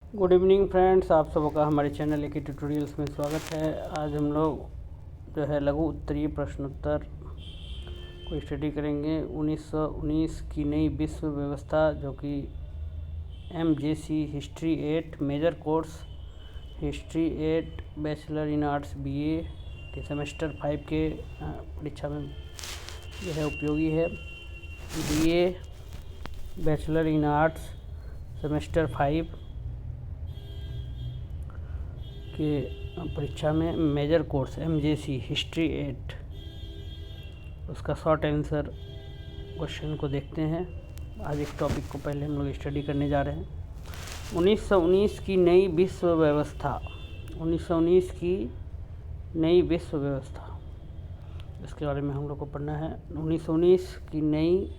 Good evening friends, आप सबका हमारे चैनल के ट्यूटोरियल्स में स्वागत है। आज हम लोग जो है लघु उत्तरीय प्रश्नोत्तर को स्टडी करेंगे। 1919 की नई विश्व व्यवस्था, जो कि MJC history 8 major course history 8 bachelor in arts BA के सेमेस्टर 5 के परीक्षा में जो है उपयोगी है। BA bachelor in arts semester 5 के परीक्षा में मेजर कोर्स MJC हिस्ट्री 8 उसका शॉर्ट आंसर क्वेश्चन को देखते हैं। आज एक टॉपिक को पहले हम लोग स्टडी करने जा रहे हैं। 1919 की नई विश्व व्यवस्था। 1919 की नई विश्व व्यवस्था, इसके बारे में हम लोग को पढ़ना है। 1919 की नई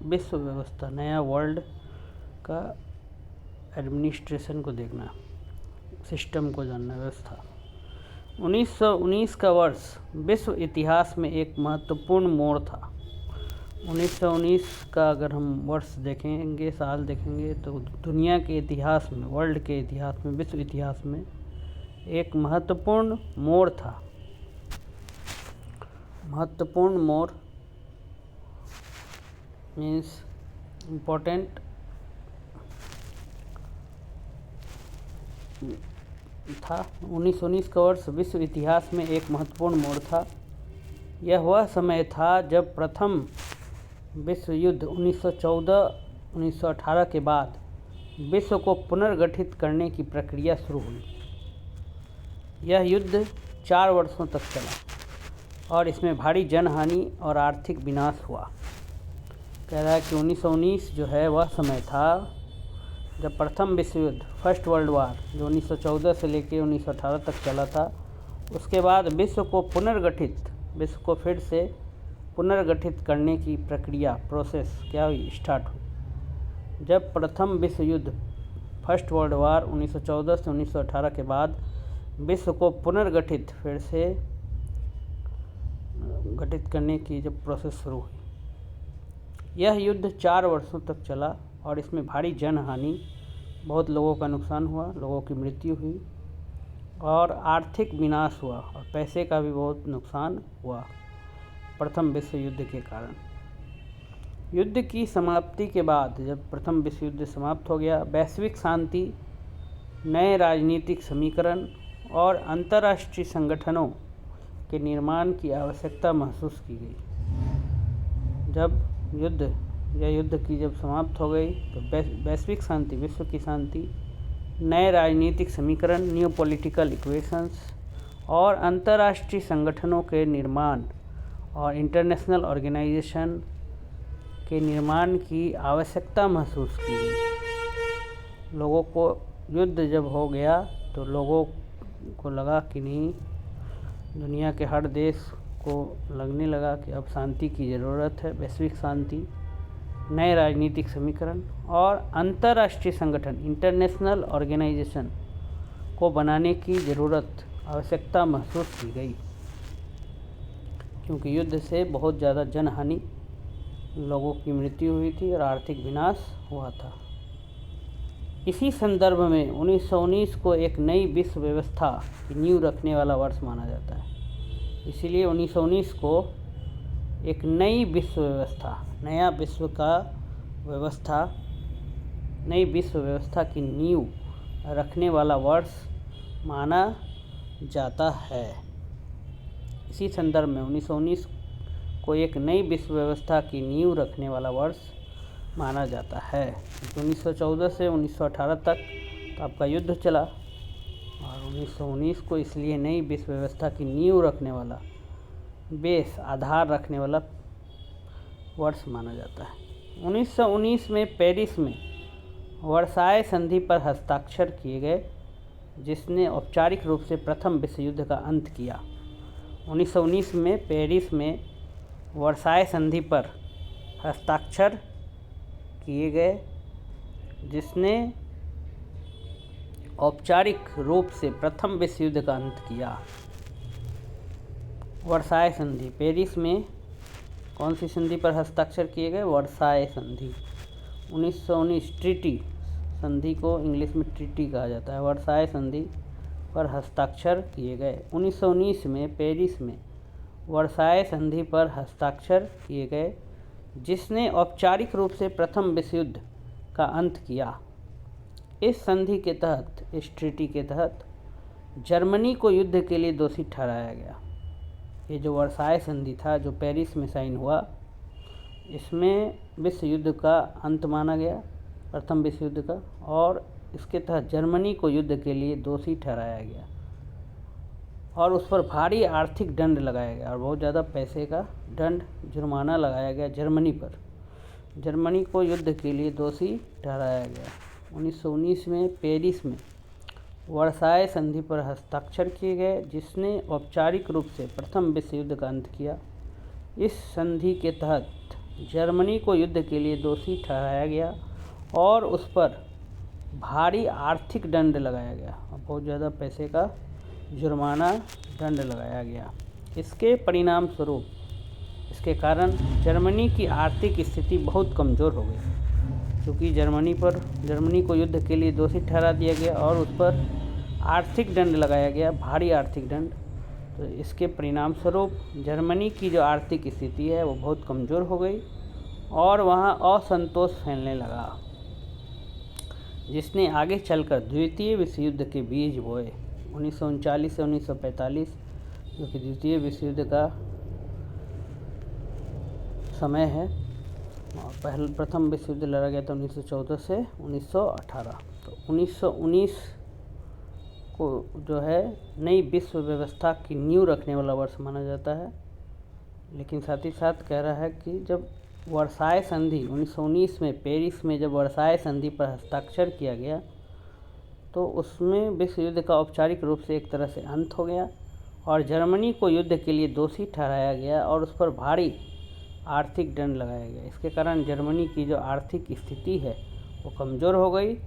विश्व व्यवस्था, नया वर्ल्ड का एडमिनिस्ट्रेशन को देखना, सिस्टम को जानना, व्यवस्था। 1919 का वर्ष विश्व इतिहास में एक महत्वपूर्ण मोड़ था। 1919 का अगर हम वर्ष देखेंगे, साल देखेंगे, तो दुनिया के इतिहास में, वर्ल्ड के इतिहास में, विश्व इतिहास में एक महत्वपूर्ण मोड़ था। महत्वपूर्ण मोड़ मीन्स इम्पोर्टेंट था। 1919 का वर्ष विश्व इतिहास में एक महत्वपूर्ण मोड़ था। यह वह समय था जब प्रथम विश्व युद्ध 1914-1918 के बाद विश्व को पुनर्गठित करने की प्रक्रिया शुरू हुई। यह युद्ध 4 वर्षों तक चला और इसमें भारी जनहानि और आर्थिक विनाश हुआ। कह रहा है कि 1919 जो है वह समय था जब प्रथम विश्व युद्ध, फर्स्ट वर्ल्ड वार, जो 1914 से लेकर 1918 तक चला था, उसके बाद विश्व को फिर से पुनर्गठित करने की प्रक्रिया, प्रोसेस क्या हुई, स्टार्ट हुई। जब प्रथम विश्व युद्ध, फर्स्ट वर्ल्ड वार 1914 से 1918 के बाद विश्व को पुनर्गठित, फिर से गठित करने की जब प्रोसेस शुरू हुई। यह युद्ध 4 वर्षों तक चला और इसमें भारी जनहानि, बहुत लोगों का नुकसान हुआ, लोगों की मृत्यु हुई और आर्थिक विनाश हुआ और पैसे का भी बहुत नुकसान हुआ प्रथम विश्व युद्ध के कारण। युद्ध की समाप्ति के बाद, जब प्रथम विश्व युद्ध समाप्त हो गया, वैश्विक शांति, नए राजनीतिक समीकरण और अंतर्राष्ट्रीय संगठनों के निर्माण की आवश्यकता महसूस की गई। जब युद्ध की जब समाप्त हो गई, तो वैश्विक शांति, विश्व की शांति, नए राजनीतिक समीकरण, न्यू पॉलिटिकल इक्वेशंस और अंतर्राष्ट्रीय संगठनों के निर्माण और इंटरनेशनल ऑर्गेनाइजेशन के निर्माण की आवश्यकता महसूस की गई। लोगों को, युद्ध जब हो गया तो लोगों को लगा कि नहीं, दुनिया के हर देश को लगने लगा कि अब शांति की ज़रूरत है। वैश्विक शांति, नए राजनीतिक समीकरण और अंतर्राष्ट्रीय संगठन, इंटरनेशनल ऑर्गेनाइजेशन को बनाने की ज़रूरत, आवश्यकता महसूस की गई, क्योंकि युद्ध से बहुत ज़्यादा जनहानि, लोगों की मृत्यु हुई थी और आर्थिक विनाश हुआ था। इसी संदर्भ में 1919 को एक नई विश्व व्यवस्था की नींव रखने वाला वर्ष माना जाता है। इसीलिए 1919 को एक नई विश्व व्यवस्था, नया विश्व का व्यवस्था, नई विश्व व्यवस्था की नींव रखने वाला वर्ष माना जाता है। इसी संदर्भ में 1919 को एक नई विश्व व्यवस्था की नींव रखने वाला वर्ष माना जाता है। 1914 से 1918 तक तो आपका युद्ध चला और 1919 को इसलिए नई विश्व व्यवस्था की नींव रखने वाला, बेस, आधार रखने वाला वर्ष माना जाता है। 1919 में पेरिस में वर्साय संधि पर हस्ताक्षर किए गए, जिसने औपचारिक रूप से प्रथम विश्व युद्ध का अंत किया। 1919 में पेरिस में वर्साय संधि पर हस्ताक्षर किए गए, जिसने औपचारिक रूप से प्रथम विश्व युद्ध का अंत किया। वर्साय संधि, पेरिस में कौन सी संधि पर हस्ताक्षर किए गए? वर्साय संधि। 1919 ट्रीटी, संधि को इंग्लिश में ट्रीटी कहा जाता है, वर्साय संधि पर हस्ताक्षर किए गए। 1919 में पेरिस में वर्साय संधि पर हस्ताक्षर किए गए, जिसने औपचारिक रूप से प्रथम विश्व युद्ध का अंत किया। इस संधि के तहत, इस ट्रीटी के तहत जर्मनी को युद्ध के लिए दोषी ठहराया गया। ये जो वर्साय संधि था जो पेरिस में साइन हुआ, इसमें विश्व युद्ध का अंत माना गया, प्रथम विश्व युद्ध का, और इसके तहत जर्मनी को युद्ध के लिए दोषी ठहराया गया और उस पर भारी आर्थिक दंड लगाया गया और बहुत ज़्यादा पैसे का दंड, जुर्माना लगाया गया जर्मनी पर। जर्मनी को युद्ध के लिए दोषी ठहराया गया। 1919 में पेरिस में वर्साय संधि पर हस्ताक्षर किए गए, जिसने औपचारिक रूप से प्रथम विश्व युद्ध का अंत किया। इस संधि के तहत जर्मनी को युद्ध के लिए दोषी ठहराया गया और उस पर भारी आर्थिक दंड लगाया गया और बहुत ज़्यादा पैसे का जुर्माना, दंड लगाया गया। इसके परिणाम स्वरूप, इसके कारण जर्मनी की आर्थिक स्थिति बहुत कमज़ोर हो गई, क्योंकि जर्मनी को युद्ध के लिए दोषी ठहरा दिया गया और उस पर आर्थिक दंड लगाया गया, भारी आर्थिक दंड। तो इसके परिणाम स्वरूप जर्मनी की जो आर्थिक स्थिति है वो बहुत कमज़ोर हो गई और वहाँ असंतोष फैलने लगा, जिसने आगे चलकर द्वितीय विश्व युद्ध के बीज बोए। 1939 से 1945 जो कि द्वितीय विश्व युद्ध का समय है, और प्रथम विश्व युद्ध लड़ा गया था 1914 से 1918। तो 1919 को जो है नई विश्व व्यवस्था की नींव रखने वाला वर्ष माना जाता है। लेकिन साथ ही साथ कह रहा है कि जब वर्साय संधि 1919 में पेरिस में जब वर्साय संधि पर हस्ताक्षर किया गया, तो उसमें विश्व युद्ध का औपचारिक रूप से एक तरह से अंत हो गया और जर्मनी को युद्ध के लिए दोषी ठहराया गया और उस पर भारी आर्थिक दंड लगाया गया। इसके कारण जर्मनी की जो आर्थिक स्थिति है वो कमज़ोर हो गई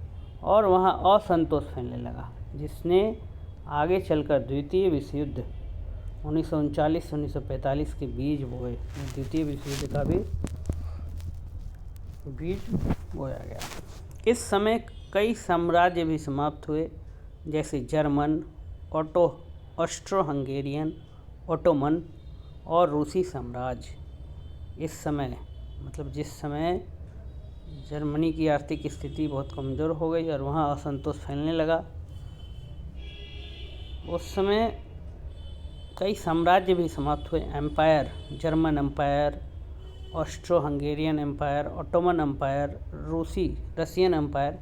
और वहाँ असंतोष फैलने लगा, जिसने आगे चलकर द्वितीय विश्व युद्ध 1939 से 1945 के बीज बोए। द्वितीय विश्व युद्ध का भी बीज बोया गया। इस समय कई साम्राज्य भी समाप्त हुए, जैसे जर्मन, ऑस्ट्रो हंगेरियन, ओटोमन और रूसी साम्राज्य। इस समय मतलब जिस समय जर्मनी की आर्थिक स्थिति बहुत कमज़ोर हो गई और वहाँ असंतोष फैलने लगा, उस समय कई साम्राज्य भी समाप्त हुए। Empire, German empire, Austro Hungarian empire, Ottoman empire, Russian empire,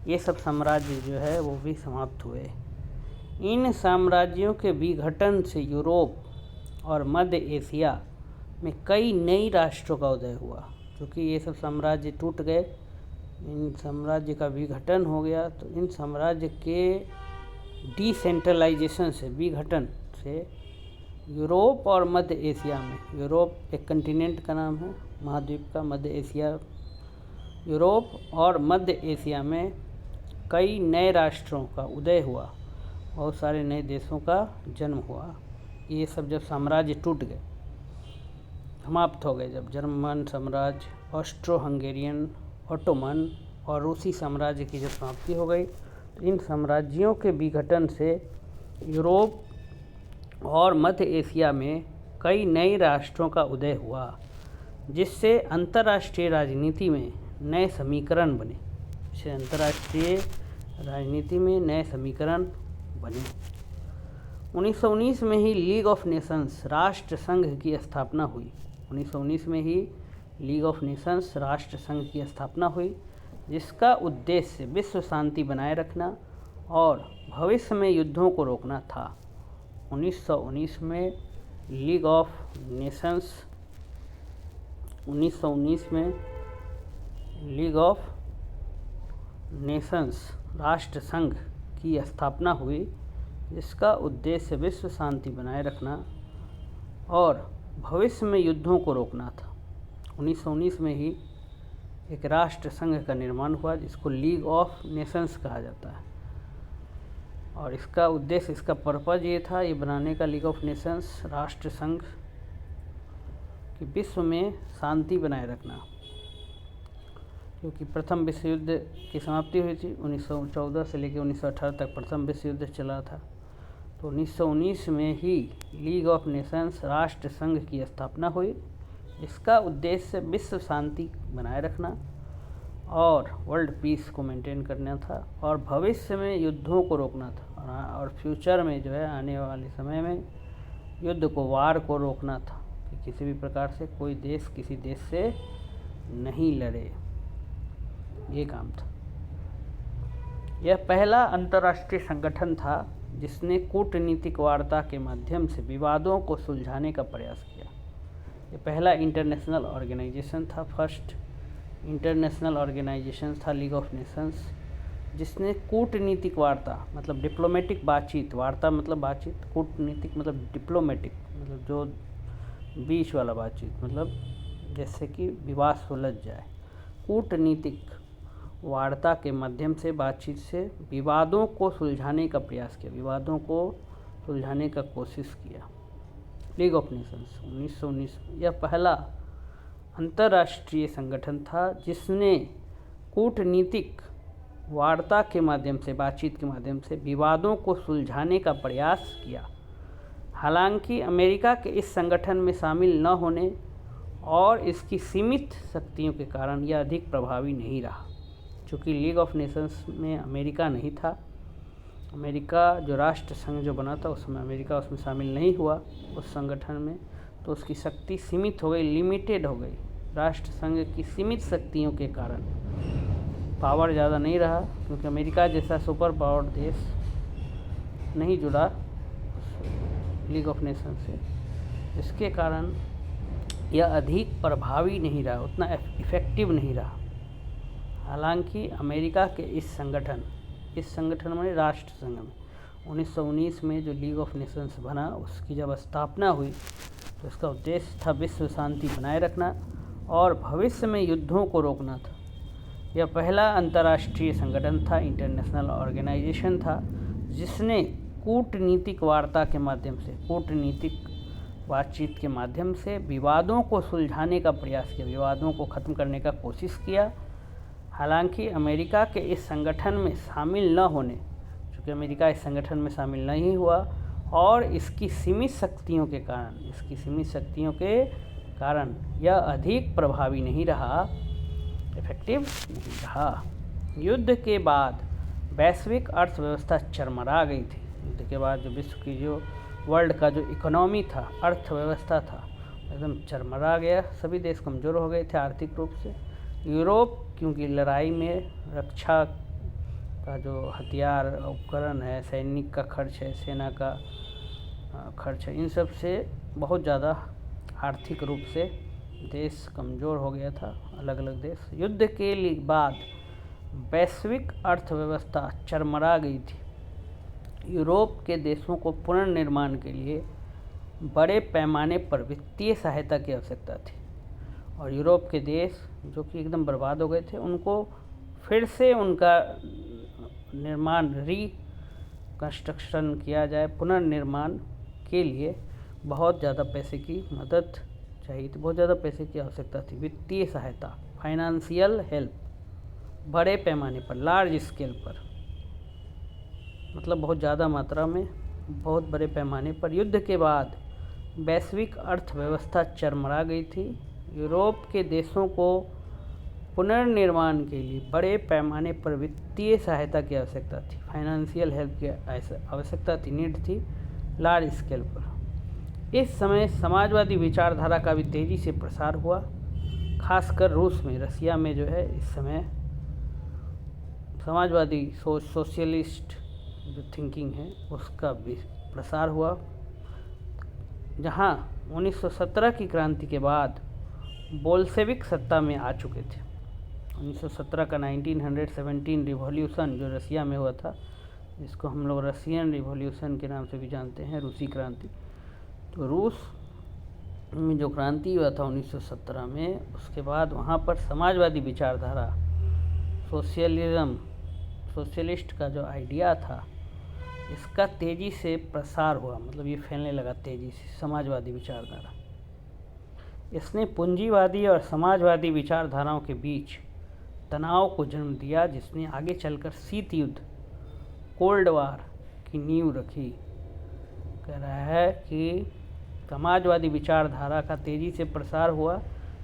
ये सब साम्राज्य जो है वो भी समाप्त हुए। इन साम्राज्यों के विघटन से यूरोप और मध्य एशिया में कई नई राष्ट्रों का उदय हुआ। क्योंकि ये सब साम्राज्य टूट गए, इन साम्राज्य का विघटन हो गया, तो इन साम्राज्य के डिसेंट्रलाइजेशन से, विघटन से यूरोप और मध्य एशिया में, यूरोप एक कंटिनेंट का नाम है, महाद्वीप का, मध्य एशिया, यूरोप और मध्य एशिया में कई नए राष्ट्रों का उदय हुआ, बहुत सारे नए देशों का जन्म हुआ। ये सब जब साम्राज्य टूट गए, समाप्त हो गए, जब जर्मन साम्राज्य, ऑस्ट्रो हंगेरियन, ओटोमन और रूसी साम्राज्य की जब समाप्ति हो गई, तो इन साम्राज्यों के विघटन से यूरोप और मध्य एशिया में कई नए राष्ट्रों का उदय हुआ, जिससे अंतर्राष्ट्रीय राजनीति में नए समीकरण बने। इससे अंतर्राष्ट्रीय राजनीति में नए समीकरण बने। 1919 में ही लीग ऑफ नेशंस, राष्ट्र संघ की स्थापना हुई। 1919 में ही लीग ऑफ नेशंस, राष्ट्र संघ की स्थापना हुई, जिसका उद्देश्य विश्व शांति बनाए रखना और भविष्य में युद्धों को रोकना था। 1919 में लीग ऑफ नेशंस, 1919 में लीग ऑफ नेशंस, राष्ट्र संघ की स्थापना हुई, जिसका उद्देश्य विश्व शांति बनाए रखना और भविष्य में युद्धों को रोकना था। 1919 में ही एक राष्ट्र संघ का निर्माण हुआ, जिसको लीग ऑफ नेशंस कहा जाता है, और इसका उद्देश्य, इसका पर्पज़ ये था, ये बनाने का, लीग ऑफ नेशंस, राष्ट्र संघ, कि विश्व में शांति बनाए रखना। क्योंकि प्रथम विश्व युद्ध की समाप्ति हुई थी 1914 से लेकर 1918 तक प्रथम विश्व युद्ध चला था। तो 1919 में ही लीग ऑफ नेशंस राष्ट्र संघ की स्थापना हुई। इसका उद्देश्य विश्व शांति बनाए रखना और वर्ल्ड पीस को मेंटेन करना था और भविष्य में युद्धों को रोकना था और फ्यूचर में जो है आने वाले समय में युद्ध को, वार को रोकना था कि किसी भी प्रकार से कोई देश किसी देश से नहीं लड़े। ये काम था। यह पहला अंतर्राष्ट्रीय संगठन था जिसने कूटनीतिक वार्ता के माध्यम से विवादों को सुलझाने का प्रयास किया। ये पहला इंटरनेशनल ऑर्गेनाइजेशन था, फर्स्ट इंटरनेशनल ऑर्गेनाइजेशन था लीग ऑफ नेशंस, जिसने कूटनीतिक वार्ता मतलब डिप्लोमेटिक बातचीत, वार्ता मतलब बातचीत, कूटनीतिक मतलब डिप्लोमेटिक मतलब जो बीच वाला बातचीत, मतलब जैसे कि विवाद सुलझ जाए। कूटनीतिक वार्ता के माध्यम से, बातचीत से विवादों को सुलझाने का प्रयास किया, विवादों को सुलझाने का कोशिश किया। लीग ऑफ नेशंस 1919 यह पहला अंतर्राष्ट्रीय संगठन था जिसने कूटनीतिक वार्ता के माध्यम से, बातचीत के माध्यम से विवादों को सुलझाने का प्रयास किया। हालांकि अमेरिका के इस संगठन में शामिल न होने और इसकी सीमित शक्तियों के कारण यह अधिक प्रभावी नहीं रहा। चूँकि लीग ऑफ नेशंस में अमेरिका नहीं था, अमेरिका जो राष्ट्र संघ जो बना था उसमें अमेरिका उसमें शामिल नहीं हुआ उस संगठन में, तो उसकी शक्ति सीमित हो गई, लिमिटेड हो गई। राष्ट्र संघ की सीमित शक्तियों के कारण पावर ज़्यादा नहीं रहा, क्योंकि अमेरिका जैसा सुपर पावर देश नहीं जुड़ा लीग ऑफ नेशन से। इसके कारण यह अधिक प्रभावी नहीं रहा, उतना इफ़ेक्टिव नहीं रहा। हालांकि अमेरिका के इस संगठन में राष्ट्र संघ में 1919 में जो लीग ऑफ नेशंस बना, उसकी जब स्थापना हुई तो इसका उद्देश्य था विश्व शांति बनाए रखना और भविष्य में युद्धों को रोकना था। यह पहला अंतर्राष्ट्रीय संगठन था, इंटरनेशनल ऑर्गेनाइजेशन था, जिसने कूटनीतिक वार्ता के माध्यम से, कूटनीतिक बातचीत के माध्यम से विवादों को सुलझाने का प्रयास किया, विवादों को ख़त्म करने का कोशिश किया। हालांकि अमेरिका के इस संगठन में शामिल न होने, चूँकि अमेरिका इस संगठन में शामिल नहीं हुआ और इसकी सीमित शक्तियों के कारण यह अधिक प्रभावी नहीं रहा, इफेक्टिव नहीं रहा। युद्ध के बाद वैश्विक अर्थव्यवस्था चरमरा गई थी। युद्ध के बाद जो विश्व की जो वर्ल्ड का जो इकोनॉमी था, अर्थव्यवस्था था, एकदम चरमरा गया। सभी देश कमज़ोर हो गए थे आर्थिक रूप से। यूरोप क्योंकि लड़ाई में रक्षा का जो हथियार उपकरण है, सैनिक का खर्च है, सेना का खर्च है, इन सब से बहुत ज़्यादा आर्थिक रूप से देश कमज़ोर हो गया था, अलग अलग देश। युद्ध के बाद वैश्विक अर्थव्यवस्था चरमरा गई थी। यूरोप के देशों को पुनर्निर्माण के लिए बड़े पैमाने पर वित्तीय सहायता की आवश्यकता थी और यूरोप के देश जो कि एकदम बर्बाद हो गए थे, उनको फिर से उनका निर्माण, रिकंस्ट्रक्शन किया जाए, पुनर्निर्माण के लिए बहुत ज़्यादा पैसे की मदद चाहिए थी, बहुत ज़्यादा पैसे की आवश्यकता थी। वित्तीय सहायता, फाइनेंशियल हेल्प, बड़े पैमाने पर, लार्ज स्केल पर, मतलब बहुत ज़्यादा मात्रा में, बहुत बड़े पैमाने पर। युद्ध के बाद वैश्विक अर्थव्यवस्था चरमरा गई थी। यूरोप के देशों को पुनर्निर्माण के लिए बड़े पैमाने पर वित्तीय सहायता की आवश्यकता थी, फाइनेंशियल हेल्प की आवश्यकता थी, नीड थी लार्ज स्केल पर। इस समय समाजवादी विचारधारा का भी तेज़ी से प्रसार हुआ, खासकर रूस में, रसिया में जो है इस समय समाजवादी सोशलिस्ट जो थिंकिंग है उसका भी प्रसार हुआ, जहां 1917 की क्रांति के बाद बोल्शेविक सत्ता में आ चुके थे। 1917 का 1917 रिवॉल्यूशन जो रसिया में हुआ था, जिसको हम लोग रसियन रिवॉल्यूशन के नाम से भी जानते हैं, रूसी क्रांति। तो रूस में जो क्रांति हुआ था 1917 में, उसके बाद वहाँ पर समाजवादी विचारधारा, सोशलिस्ट का जो आइडिया था, इसका तेज़ी से प्रसार हुआ, मतलब ये फैलने लगा तेज़ी से समाजवादी विचारधारा। इसने पूंजीवादी और समाजवादी विचारधाराओं के बीच तनाव को जन्म दिया, जिसने आगे चलकर शीत युद्ध, कोल्ड वार की नींव रखी। कह रहा है कि समाजवादी विचारधारा का तेज़ी से प्रसार हुआ,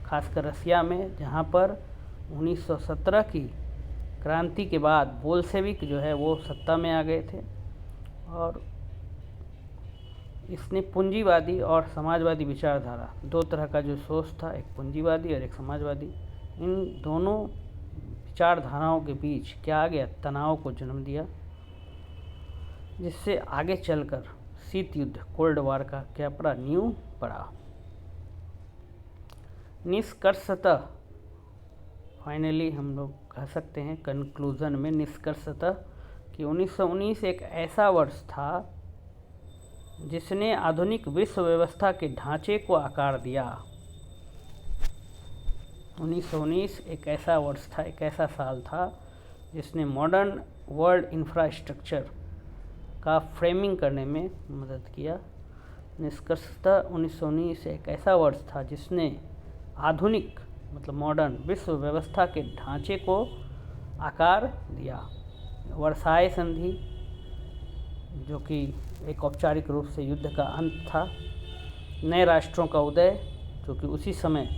खासकर रसिया में, जहाँ पर 1917 की क्रांति के बाद बोल्शेविक जो है वो सत्ता में आ गए थे। और इसने पूंजीवादी और समाजवादी विचारधारा, दो तरह का जो सोच था, एक पूंजीवादी और एक समाजवादी, इन दोनों विचारधाराओं के बीच क्या आ गया, तनाव को जन्म दिया, जिससे आगे चलकर शीत युद्ध, कोल्ड वार का क्या पड़ा, नींव पड़ा। निष्कर्षतः, फाइनली हम लोग कह सकते हैं कंक्लूजन में, निष्कर्षतः कि 1919 एक ऐसा वर्ष था जिसने आधुनिक विश्व व्यवस्था के ढांचे को आकार दिया। 1919 एक ऐसा वर्ष था, एक ऐसा साल था जिसने मॉडर्न वर्ल्ड इंफ्रास्ट्रक्चर का फ्रेमिंग करने में मदद किया। निष्कर्षतः 1919 एक ऐसा वर्ष था जिसने आधुनिक मतलब मॉडर्न विश्व व्यवस्था के ढांचे को आकार दिया। वर्साय संधि, जो कि एक औपचारिक रूप से युद्ध का अंत था। नए राष्ट्रों का उदय, जो कि उसी समय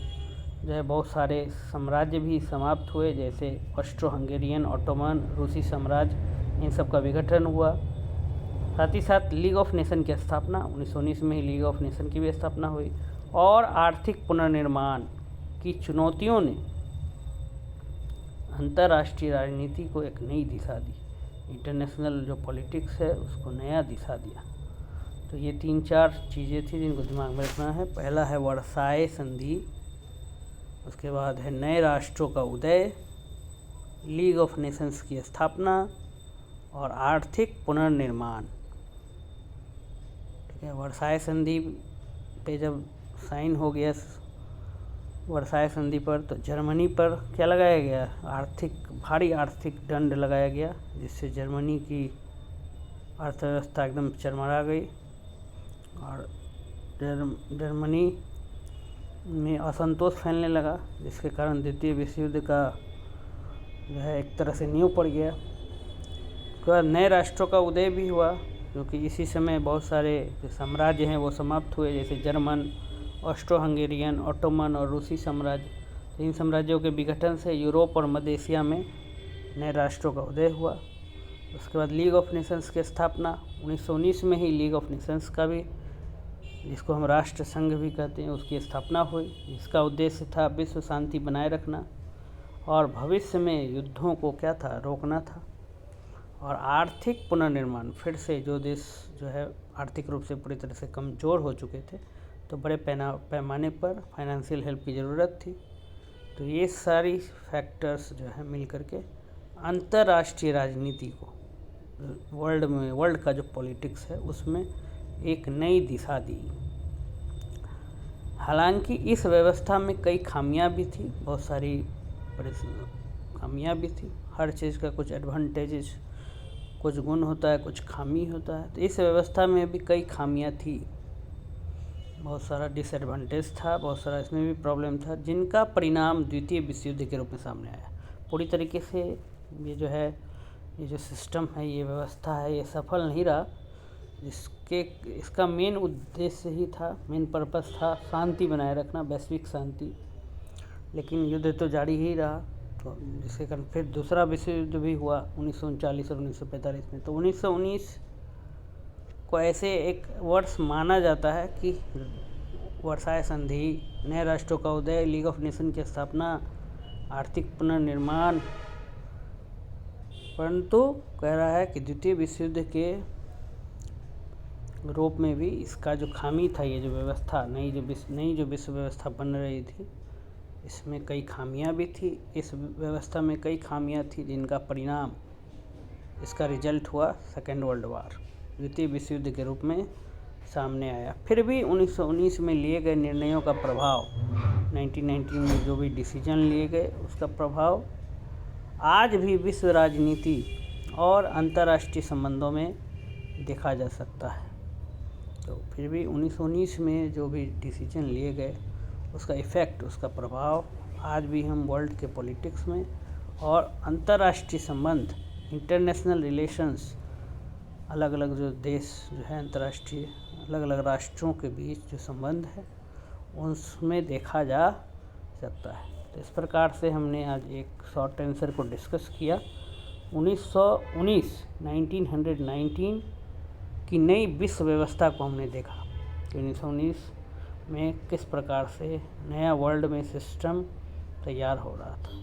जो है बहुत सारे साम्राज्य भी समाप्त हुए, जैसे ऑस्ट्रो हंगेरियन, ऑटोमन, रूसी साम्राज्य, इन सब का विघटन हुआ। साथ ही साथ लीग ऑफ नेशन की स्थापना, 1919 में ही लीग ऑफ नेशन की भी स्थापना हुई। और आर्थिक पुनर्निर्माण की चुनौतियों ने अंतर्राष्ट्रीय राजनीति को एक नई दिशा दी। इंटरनेशनल जो पॉलिटिक्स है उसको नया दिशा दिया। तो ये 3-4 चीज़ें थी जिनको दिमाग में रखना है। पहला है वर्साय संधि, उसके बाद है नए राष्ट्रों का उदय, लीग ऑफ नेशंस की स्थापना और आर्थिक पुनर्निर्माण। ठीक है, वर्साय संधि पे जब साइन हो गया वर्साय संधि पर, तो जर्मनी पर क्या लगाया गया, भारी आर्थिक दंड लगाया गया, जिससे जर्मनी की अर्थव्यवस्था एकदम चरमरा गई और जर्मनी में असंतोष फैलने लगा, जिसके कारण द्वितीय विश्व युद्ध का जो है एक तरह से नींव पड़ गया। उसके बाद नए राष्ट्रों का उदय भी हुआ, क्योंकि इसी समय बहुत सारे जो साम्राज्य हैं वो समाप्त हुए, जैसे जर्मन, ऑस्ट्रो हंगेरियन, ऑटोमन और रूसी साम्राज्य। तो इन साम्राज्यों के विघटन से यूरोप और मध्य एशिया में नए राष्ट्रों का उदय हुआ। उसके बाद लीग ऑफ नेशंस की स्थापना 1919 में ही लीग ऑफ नेशंस का भी, जिसको हम राष्ट्र संघ भी कहते हैं, उसकी स्थापना हुई, जिसका उद्देश्य था विश्व शांति बनाए रखना और भविष्य में युद्धों को क्या था, रोकना था। और आर्थिक पुनर्निर्माण, फिर से जो देश जो है आर्थिक रूप से पूरी तरह से कमज़ोर हो चुके थे, तो बड़े पैमाने पर फाइनेंशियल हेल्प की ज़रूरत थी। तो ये सारी फैक्टर्स जो है मिल करके अंतर्राष्ट्रीय राजनीति को, वर्ल्ड का जो पॉलिटिक्स है उसमें एक नई दिशा दी। हालांकि इस व्यवस्था में कई खामियां भी थी, बहुत सारी खामियां भी थी। हर चीज़ का कुछ एडवांटेजेस, कुछ गुण होता है, कुछ खामी होता है। तो इस व्यवस्था में भी कई खामियां थी, बहुत सारा डिसएडवांटेज था, बहुत सारा इसमें भी प्रॉब्लम था, जिनका परिणाम द्वितीय विश्व युद्ध के रूप में सामने आया। पूरी तरीके से ये जो सिस्टम है, ये व्यवस्था है, ये सफल नहीं रहा, इसका मेन उद्देश्य ही था, मेन पर्पस था शांति बनाए रखना, वैश्विक शांति। लेकिन युद्ध तो जारी ही रहा, तो जिसके कारण फिर दूसरा विश्व युद्ध भी हुआ 1939 और 1945 में। तो 1919 को ऐसे एक वर्ष माना जाता है कि वर्साय संधि, नए राष्ट्रों का उदय, लीग ऑफ नेशन की स्थापना, आर्थिक पुनर्निर्माण। परंतु कह रहा है कि द्वितीय विश्व युद्ध के रूप में भी इसका जो खामी था, ये जो व्यवस्था, नई जो विश्व व्यवस्था बन रही थी, इसमें कई खामियां भी थी। इस व्यवस्था में कई खामियां थी, जिनका परिणाम, इसका रिजल्ट हुआ सेकेंड वर्ल्ड वार, द्वितीय विश्व युद्ध के रूप में सामने आया। फिर भी 1919 में लिए गए निर्णयों का प्रभाव, 1919 में जो भी डिसीजन लिए गए, उसका प्रभाव आज भी विश्व राजनीति और अंतर्राष्ट्रीय संबंधों में देखा जा सकता है। तो फिर भी 1919 में जो भी डिसीजन लिए गए, उसका इफ़ेक्ट, उसका प्रभाव आज भी हम वर्ल्ड के पॉलिटिक्स में और अंतर्राष्ट्रीय संबंध, इंटरनेशनल रिलेशंस, अलग अलग जो देश जो है अंतर्राष्ट्रीय अलग अलग राष्ट्रों के बीच जो संबंध है उसमें देखा जा सकता है। तो इस प्रकार से हमने आज एक शॉर्ट आंसर को डिस्कस किया। 1919 की नई विश्व व्यवस्था को हमने देखा कि 1919 में किस प्रकार से नया वर्ल्ड में सिस्टम तैयार हो रहा था।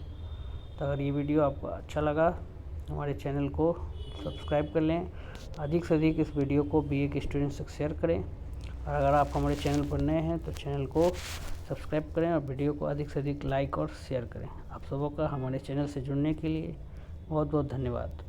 तो अगर ये वीडियो आपको अच्छा लगा हमारे चैनल को सब्सक्राइब कर लें, अधिक से अधिक इस वीडियो को BA के स्टूडेंट्स तक शेयर करें, और अगर आप हमारे चैनल पर नए हैं तो चैनल को सब्सक्राइब करें और वीडियो को अधिक से अधिक लाइक और शेयर करें। आप सबों का हमारे चैनल से जुड़ने के लिए बहुत बहुत धन्यवाद।